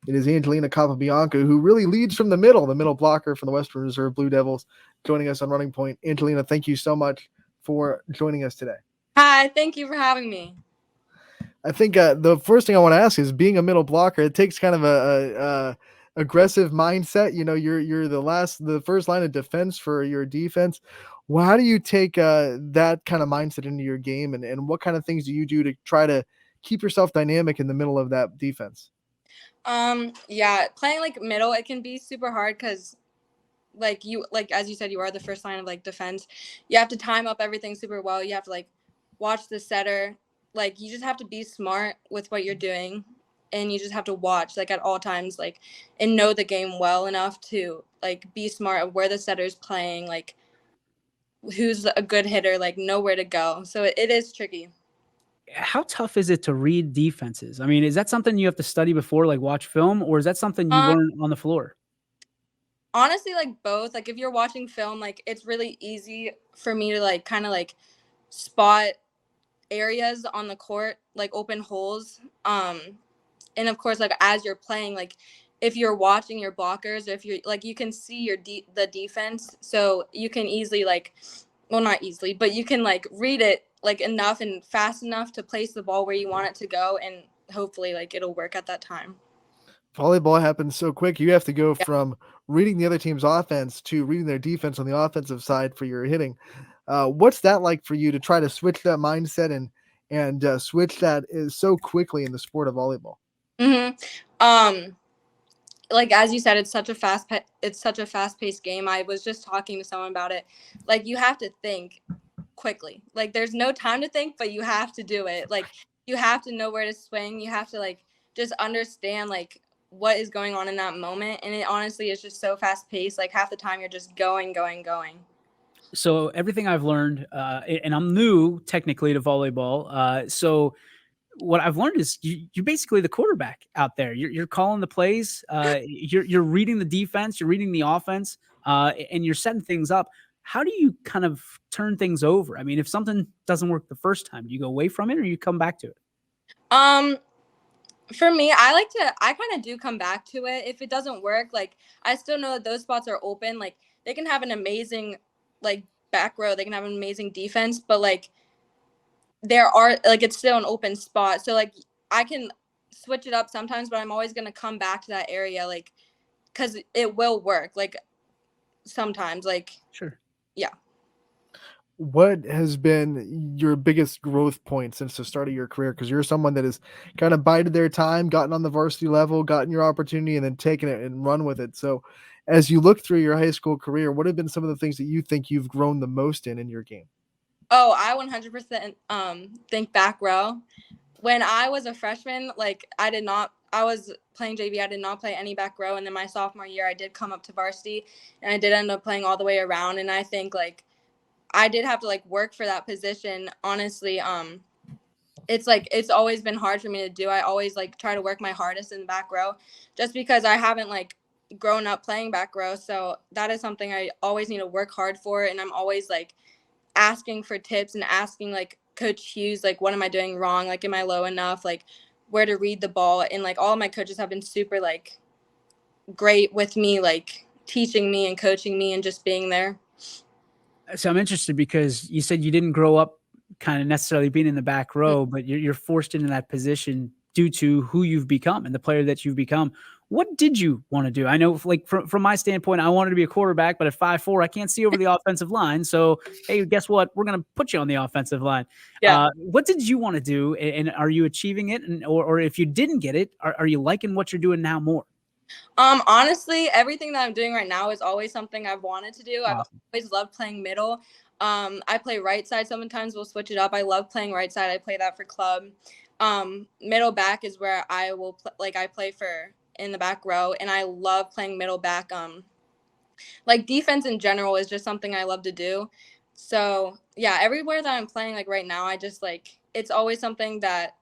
It is Angelina Cappabianca, who really leads from the middle blocker from the Western Reserve Blue Devils, joining us on Running Point. Angelina, thank you so much for joining us today. Hi, thank you for having me. I think the first thing I want to ask is, being a middle blocker, it takes kind of a aggressive mindset. You know, you're the first line of defense for your defense. Well, how do you take that kind of mindset into your game, and what kind of things do you do to try to keep yourself dynamic in the middle of that defense? Yeah, playing like middle, it can be super hard because as you said, you are the first line of like defense. You have to time up everything super well. You have to like watch the setter. Like you just have to be smart with what you're doing, and you just have to watch like at all times, like, and know the game well enough to like be smart of where the setter's playing, like who's a good hitter, like know where to go. So it is tricky. How tough is it to read defenses? I mean, is that something you have to study before, like watch film, or is that something you Um, learn on the floor? Honestly, like both. Like if you're watching film, like it's really easy for me to like kind of like spot areas on the court, like open holes. And of course, like as you're playing, like if you're watching your blockers, or if you're like you can see the defense, so you can easily like, well, not easily, but you can like read it like enough and fast enough to place the ball where you want it to go, and hopefully like it'll work at that time. Volleyball happens so quick. You have to go Yeah. from reading the other team's offense to reading their defense on the offensive side for your hitting. What's that like for you to try to switch that mindset and switch that is so quickly in the sport of volleyball? Mm-hmm. Like as you said, it's such a fast paced game. I was just talking to someone about it. Like you have to think quickly. Like there's no time to think, but you have to do it. Like you have to know where to swing. You have to like just understand like what is going on in that moment. And it honestly is just so fast paced. Like half the time you're just going, going, going. So everything I've learned, and I'm new technically to volleyball. So what I've learned is you're basically the quarterback out there. You're calling the plays. You're reading the defense. You're reading the offense, and you're setting things up. How do you kind of turn things over? I mean, if something doesn't work the first time, do you go away from it or you come back to it? Um, for me, I kind of do come back to it. If it doesn't work, like I still know that those spots are open. Like they can have an amazing like back row, they can have an amazing defense, but like there are like it's still an open spot. So like I can switch it up sometimes, but I'm always gonna come back to that area, like because it will work. Like sometimes, like Sure. yeah. What has been your biggest growth point since the start of your career? Because you're someone that has kind of bided their time, gotten on the varsity level, gotten your opportunity, and then taken it and run with it. So, as you look through your high school career, what have been some of the things that you think you've grown the most in your game? Oh, I 100% think back row. When I was a freshman, like I was playing JV. I did not play any back row, and then my sophomore year, I did come up to varsity, and I did end up playing all the way around. And I think like I did have to like work for that position. Honestly, it's like it's always been hard for me to do. I always like try to work my hardest in the back row, just because I haven't like grown up playing back row. So that is something I always need to work hard for, and I'm always like asking for tips and asking like Coach Hughes, like, what am I doing wrong? Like, am I low enough? Like, where to read the ball? And like all of my coaches have been super like great with me, like teaching me and coaching me and just being there. So I'm interested because you said you didn't grow up kind of necessarily being in the back row, but you're forced into that position due to who you've become and the player that you've become. What did you want to do? I know, like from my standpoint, I wanted to be a quarterback, but at 5'4", I can't see over the offensive line. So, hey, guess what? We're going to put you on the offensive line. Yeah. What did you want to do, and are you achieving it? And or if you didn't get it, are you liking what you're doing now more? Honestly, everything that I'm doing right now is always something I've wanted to do. I've Awesome. always loved playing middle. I play right side. Sometimes we'll switch it up. I love playing right side. I play that for club. Middle back is where I will like I play for in the back row, and I love playing middle back. Like defense in general is just something I love to do. So yeah, everywhere that I'm playing like right now, I just like it's always something that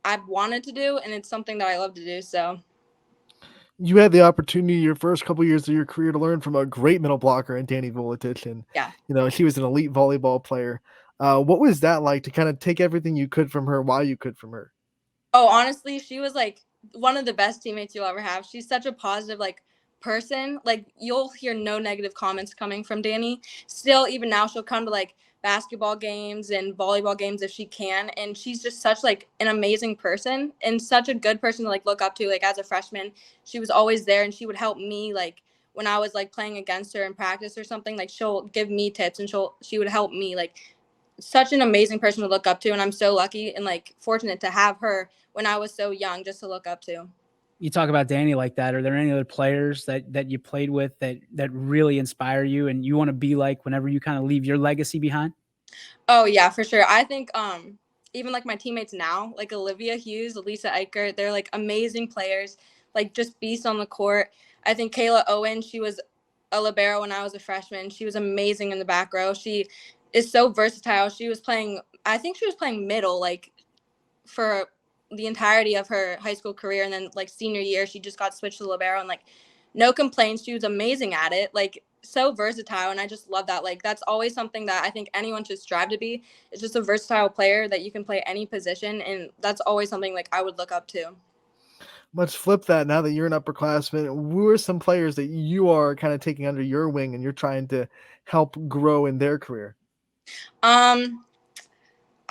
I've wanted to do, and it's something that I love to do. So You had the opportunity your first couple years of your career to learn from a great middle blocker in Dani, and yeah. she was an elite volleyball player. What was that like to kind of take everything you could from her while you could from her? Oh, honestly, she was like one of the best teammates you'll ever have. She's such a positive, like, person. Like, you'll hear no negative comments coming from Dani. Still, even now, she'll come to like basketball games and volleyball games if she can, and she's just such like an amazing person and such a good person to like look up to. Like, as a freshman, she was always there, and she would help me like when I was like playing against her in practice or something. Like, she'll give me tips, and she would help me. Like, such an amazing person to look up to, and I'm so lucky and like fortunate to have her when I was so young just to look up to. You talk about Dani like that. Are there any other players that you played with that really inspire you and you want to be like whenever you kind of leave your legacy behind? Oh yeah, for sure. I think even like my teammates now, like Olivia Hughes, Lisa Eichert, they're like amazing players, like just beasts on the court. I think Kayla Owen, she was a libero when I was a freshman. She was amazing in the back row. She is so versatile. I think she was playing middle like for the entirety of her high school career, and then like senior year she just got switched to libero, and like no complaints. She was amazing at it, like so versatile, and I just love that. Like, that's always something that I think anyone should strive to be. It's just a versatile player that you can play any position, and that's always something like I would look up to. Let's flip that now that you're an upperclassman. Who are some players that you are kind of taking under your wing and you're trying to help grow in their career?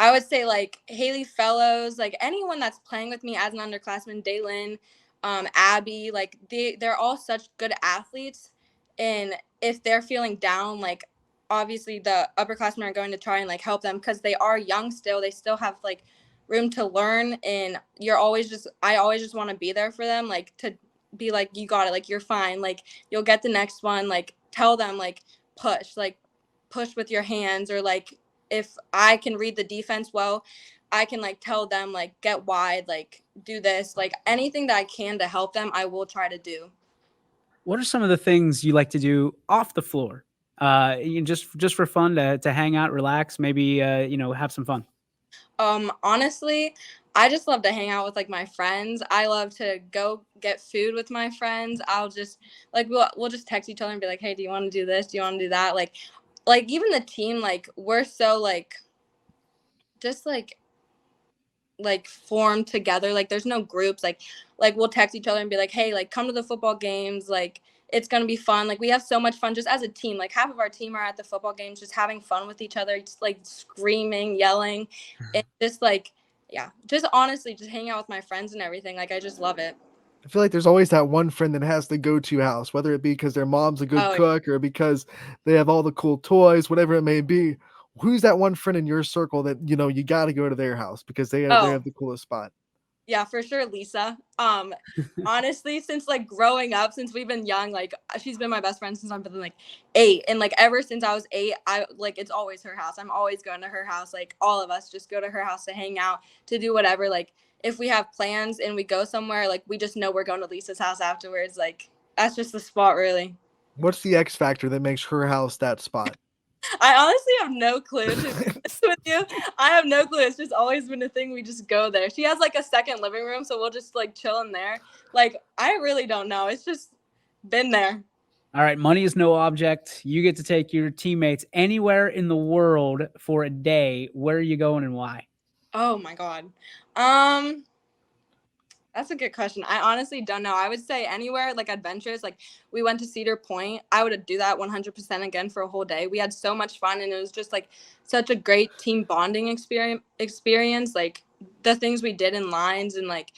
I would say like Haley Fellows, like anyone that's playing with me as an underclassman, Daylin, Abby, like they're all such good athletes. And if they're feeling down, like obviously the upperclassmen are going to try and like help them because they are young still. They still have like room to learn, and I always just want to be there for them, like to be like, you got it, like you're fine, like you'll get the next one, like tell them like push with your hands, or like if I can read the defense well, I can like tell them like get wide, like do this, like anything that I can to help them, I will try to do. What are some of the things you like to do off the floor? Just for fun to hang out, relax, maybe have some fun. Honestly, I just love to hang out with like my friends. I love to go get food with my friends. I'll just like we'll just text each other and be like, "Hey, do you want to do this? Do you want to do that?" Like even the team, like we're so like just like formed together. Like there's no groups. Like we'll text each other and be like, "Hey, like come to the football games. Like it's going to be fun." Like we have so much fun just as a team. Like half of our team are at the football games just having fun with each other, just like screaming, yelling, and just like yeah, just honestly just hang out with my friends and everything. Like I just love it. I feel like there's always that one friend that has the go-to house, whether it be because their mom's a good Oh, cook or because they have all the cool toys, whatever it may be. Who's that one friend in your circle that you got to go to their house because they oh, have the coolest spot? yeah, for sure, Lisa. Honestly, since like growing up, since we've been young, like she's been my best friend since I've been like 8, and like ever since I was 8, I like it's always her house. I'm always going to her house. Like all of us just go to her house to hang out, to do whatever. Like if we have plans and we go somewhere, like we just know we're going to Lisa's house afterwards. Like that's just the spot, really. What's the X factor that makes her house that spot? I honestly have no clue, to be honest with you. I have no clue. It's just always been a thing. We just go there. She has like a second living room, so we'll just like chill in there. Like I really don't know. It's just been there. All right, money is no object. You get to take your teammates anywhere in the world for a day. Where are you going and why? Oh my god. Um that's a good question. I honestly don't know. I would say anywhere like adventurous. Like we went to Cedar Point. I would do that 100% again for a whole day. We had so much fun, and it was just like such a great team bonding experience. Like the things we did in lines, and like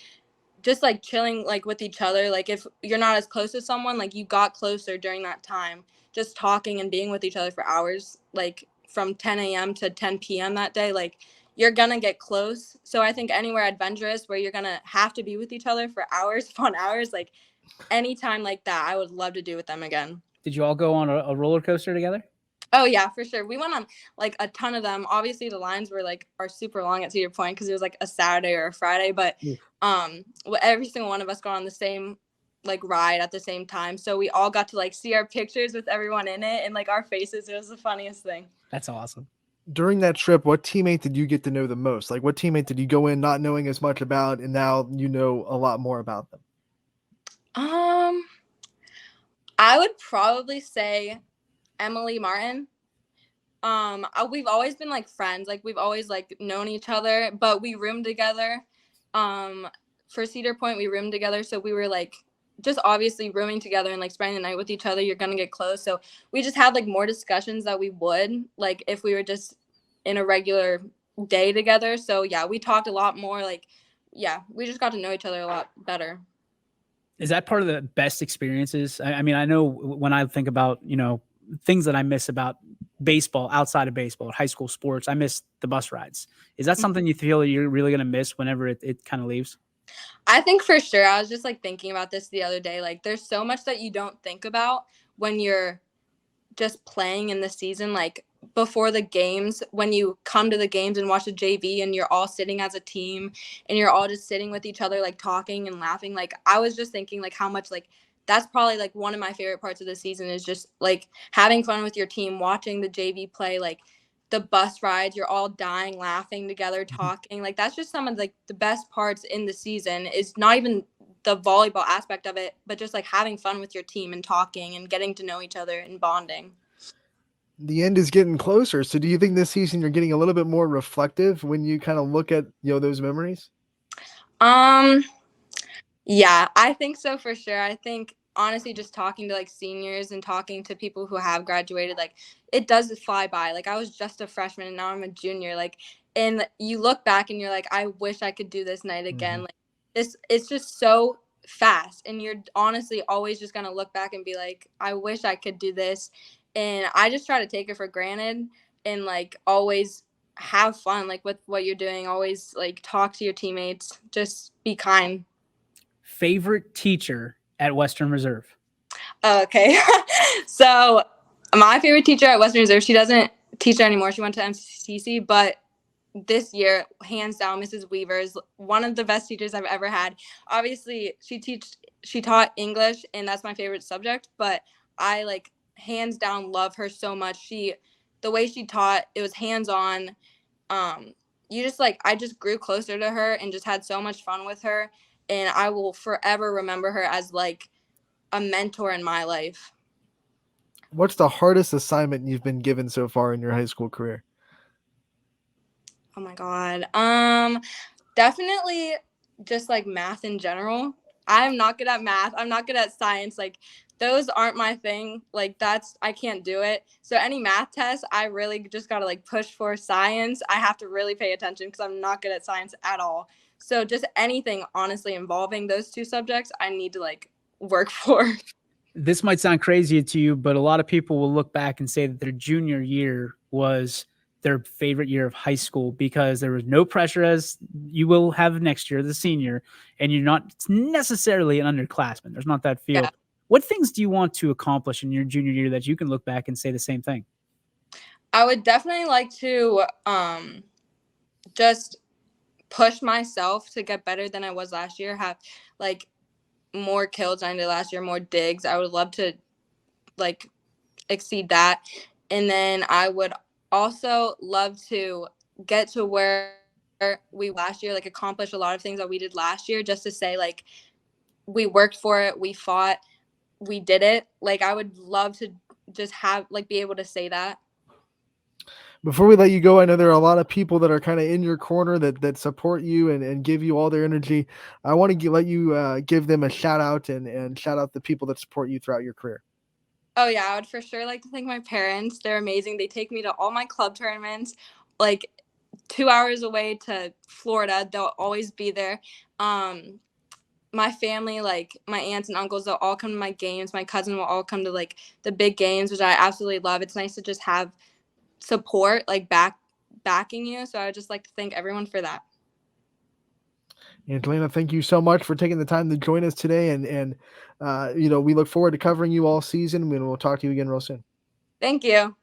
just like chilling like with each other. Like if you're not as close to someone, like you got closer during that time, just talking and being with each other for hours, like from 10 a.m. to 10 p.m. that day. Like you're gonna get close. So I think anywhere adventurous where you're gonna have to be with each other for hours upon hours, like anytime like that, I would love to do with them again. Did you all go on a roller coaster together? Oh yeah, for sure. We went on like a ton of them. Obviously the lines are super long at Cedar Point because it was like a Saturday or a Friday, but every single one of us got on the same like ride at the same time. So we all got to like see our pictures with everyone in it and like our faces. It was the funniest thing. That's awesome. During that trip, what teammate did you get to know the most? Like, what teammate did you go in not knowing as much about, and now you know a lot more about them? Um, I would probably say Emily Martin. We've always been like friends. Like we've always like known each other, but we roomed together. Um, for Cedar Point, we roomed together. So we were like just obviously rooming together and like spending the night with each other. You're going to get close. So we just had like more discussions that we would like if we were just in a regular day together. So yeah, we talked a lot more. Like, yeah, we just got to know each other a lot better. Is that part of the best experiences? I mean, I know when I think about, things that I miss about baseball, outside of baseball, high school sports, I miss the bus rides. Is that something you feel you're really going to miss whenever it kind of leaves? I think for sure. I was just like thinking about this the other day. Like, there's so much that you don't think about when you're just playing in the season. Like, before the games, when you come to the games and watch the JV and you're all sitting as a team and you're all just sitting with each other, like talking and laughing. Like, I was just thinking like how much like that's probably like one of my favorite parts of the season is just like having fun with your team, watching the JV play, like the bus rides, you're all dying laughing together, talking. Like, that's just some of like the best parts in the season. Is not even the volleyball aspect of it, but just like having fun with your team and talking and getting to know each other and bonding. The end is getting closer. So do you think this season you're getting a little bit more reflective when you kind of look at, those memories? Yeah, I think so for sure. I think honestly just talking to like seniors and talking to people who have graduated, like it does fly by. Like, I was just a freshman and now I'm a junior. Like, and you look back and you're like, I wish I could do this night again. Like, it's just so fast, and you're honestly always just gonna look back and be like, I wish I could do this. And I just try to take it for granted and like always have fun like with what you're doing. Always like talk to your teammates, just be kind. Favorite teacher at Western Reserve? Okay. So my favorite teacher at Western Reserve, she doesn't teach anymore. She went to MCC, but this year, hands down, Mrs. Weaver is one of the best teachers I've ever had. Obviously, she taught English, and that's my favorite subject, but I like hands down love her so much. The way she taught, it was hands-on. You just like, I just grew closer to her and just had so much fun with her, and I will forever remember her as like a mentor in my life. What's the hardest assignment you've been given so far in your high school career? Oh my God. Definitely just like math in general. I'm not good at math. I'm not good at science. Like, those aren't my thing. Like, I can't do it. So any math test, I really just got to like push for science. I have to really pay attention because I'm not good at science at all. So just anything honestly involving those two subjects, I need to like work for. This might sound crazy to you, but a lot of people will look back and say that their junior year was their favorite year of high school because there was no pressure as you will have next year, the senior, and you're not necessarily an underclassman. There's not that feel. Yeah. What things do you want to accomplish in your junior year that you can look back and say the same thing? I would definitely like to just push myself to get better than I was last year, have like more kills than I did last year, more digs. I would love to like exceed that. And then I would also love to get to where we last year, like accomplish a lot of things that we did last year, just to say like we worked for it, we fought, we did it. Like, I would love to just have like be able to say that. Before we let you go, I know there are a lot of people that are kind of in your corner that support you and give you all their energy. I want to let you give them a shout out and shout out the people that support you throughout your career. Oh yeah, I would for sure like to thank my parents. They're amazing. They take me to all my club tournaments, like 2 hours away to Florida. They'll always be there. My family, like my aunts and uncles, they'll all come to my games. My cousin will all come to like the big games, which I absolutely love. It's nice to just have support, like backing you. So I would just like to thank everyone for that. Angelina, thank you so much for taking the time to join us today. And we look forward to covering you all season. We'll talk to you again real soon. Thank you.